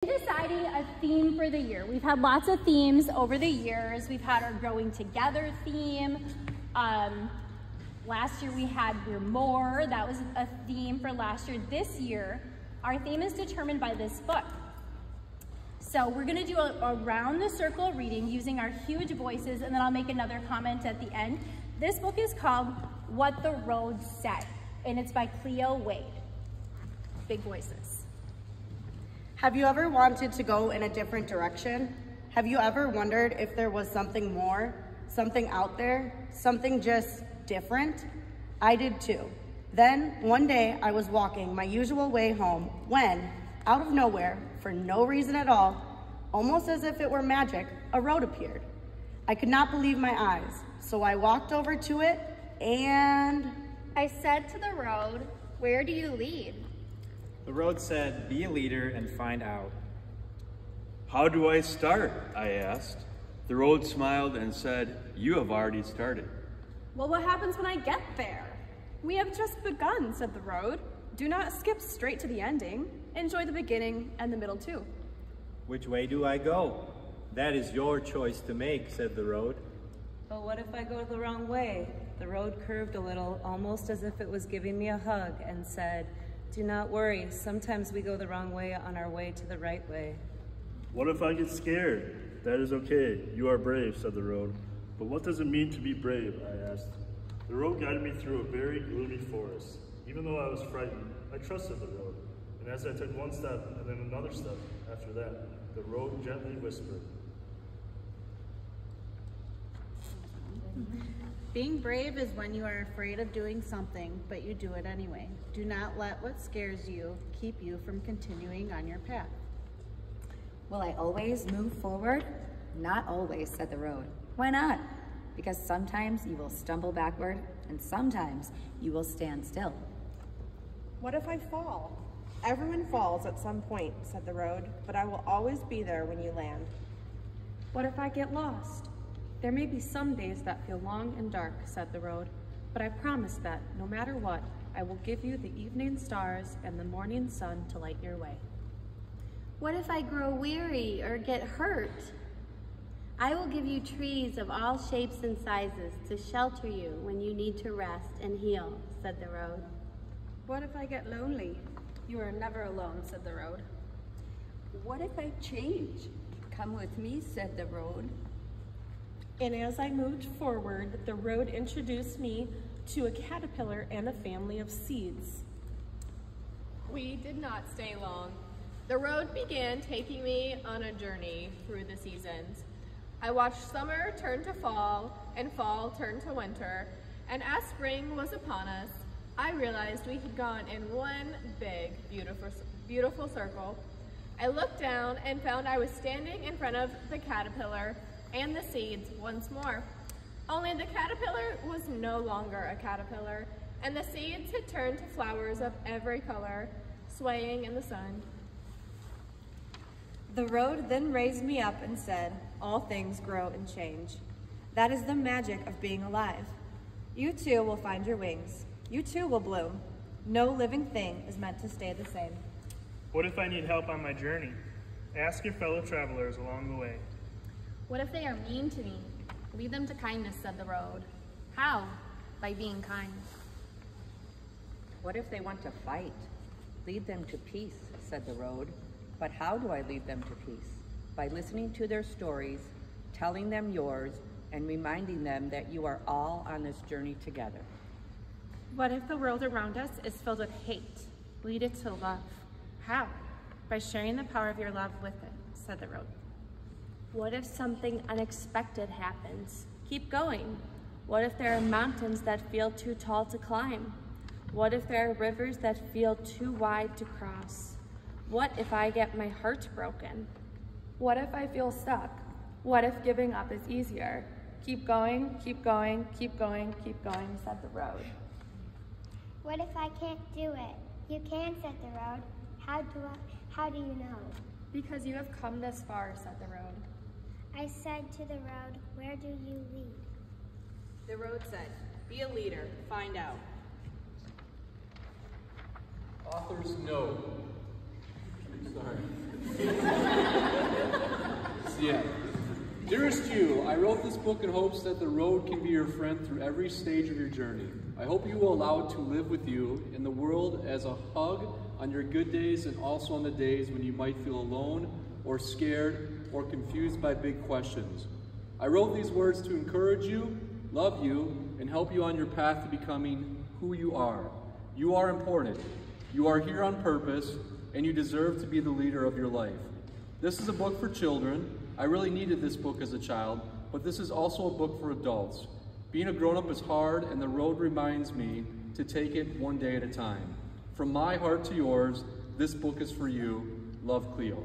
Deciding a theme for the year. We've had lots of themes over the years. We've had our Growing Together theme. Last year we had We're More. That was a theme for last year. This year, our theme is determined by this book. So we're gonna do a round the circle reading using our huge voices, and then I'll make another comment at the end. This book is called What the Road Said, and it's by Cleo Wade. Big voices. Have you ever wanted to go in a different direction? Have you ever wondered if there was something more, something out there, something just different? I did too. Then, one day, I was walking my usual way home when, out of nowhere, for no reason at all, almost as if it were magic, a road appeared. I could not believe my eyes, so I walked over to it and... I said to the road, "Where do you lead?" The road said, "Be a leader and find out." "How do I start?" I asked. The road smiled and said, "You have already started." "Well, what happens when I get there?" "We have just begun," said the road. "Do not skip straight to the ending. Enjoy the beginning and the middle too." "Which way do I go?" "That is your choice to make," said the road. "But what if I go the wrong way?" The road curved a little, almost as if it was giving me a hug, and said, "Do not worry, sometimes we go the wrong way on our way to the right way." "What if I get scared?" "That is okay. You are brave," said the road. "But what does it mean to be brave?" I asked. The road guided me through a very gloomy forest. Even though I was frightened, I trusted the road. And as I took one step and then another step after that, the road gently whispered. Being brave is when you are afraid of doing something, but you do it anyway. Do not let what scares you keep you from continuing on your path. "Will I always move forward?" "Not always," said the road. "Why not?" "Because sometimes you will stumble backward, and sometimes you will stand still." "What if I fall?" "Everyone falls at some point," said the road, "but I will always be there when you land." "What if I get lost?" "There may be some days that feel long and dark," said the road, "but I promise that, no matter what, I will give you the evening stars and the morning sun to light your way." "What if I grow weary or get hurt?" "I will give you trees of all shapes and sizes to shelter you when you need to rest and heal," said the road. "What if I get lonely?" "You are never alone," said the road. "What if I change?" "Come with me," said the road. And as I moved forward, the road introduced me to a caterpillar and a family of seeds. We did not stay long. The road began taking me on a journey through the seasons. I watched summer turn to fall and fall turn to winter, and as spring was upon us, I realized we had gone in one big, beautiful circle. I looked down and found I was standing in front of the caterpillar and the seeds once more. Only the caterpillar was no longer a caterpillar, and the seeds had turned to flowers of every color, swaying in the sun. The road then raised me up and said, "All things grow and change. That is the magic of being alive. You too will find your wings. You too will bloom. No living thing is meant to stay the same." "What if I need help on my journey?" "Ask your fellow travelers along the way." What if they are mean to me? Lead them to kindness, said the road. How? By being kind. "What if they want to fight?" "Lead them to peace," said the road. "But how do I lead them to peace?" "By listening to their stories, telling them yours, and reminding them that you are all on this journey together." What if the world around us is filled with hate? Lead it to love. How? By sharing the power of your love with it, said the road. What if something unexpected happens? Keep going. What if there are mountains that feel too tall to climb? What if there are rivers that feel too wide to cross? What if I get my heart broken? What if I feel stuck? What if giving up is easier? Keep going, keep going, keep going, keep going, said the road. What if I can't do it? "You can," said the road. How do you know?" "Because you have come this far," said the road. I said to the road, "Where do you lead?" The road said, "Be a leader, find out." Author's note. Sorry. Yeah. Dearest you, I wrote this book in hopes that the road can be your friend through every stage of your journey. I hope you will allow it to live with you in the world as a hug on your good days and also on the days when you might feel alone or scared or confused by big questions. I wrote these words to encourage you, love you, and help you on your path to becoming who you are. You are important. You are here on purpose, and you deserve to be the leader of your life. This is a book for children. I really needed this book as a child, but this is also a book for adults. Being a grown-up is hard, and the road reminds me to take it one day at a time. From my heart to yours, this book is for you. Love, Cleo.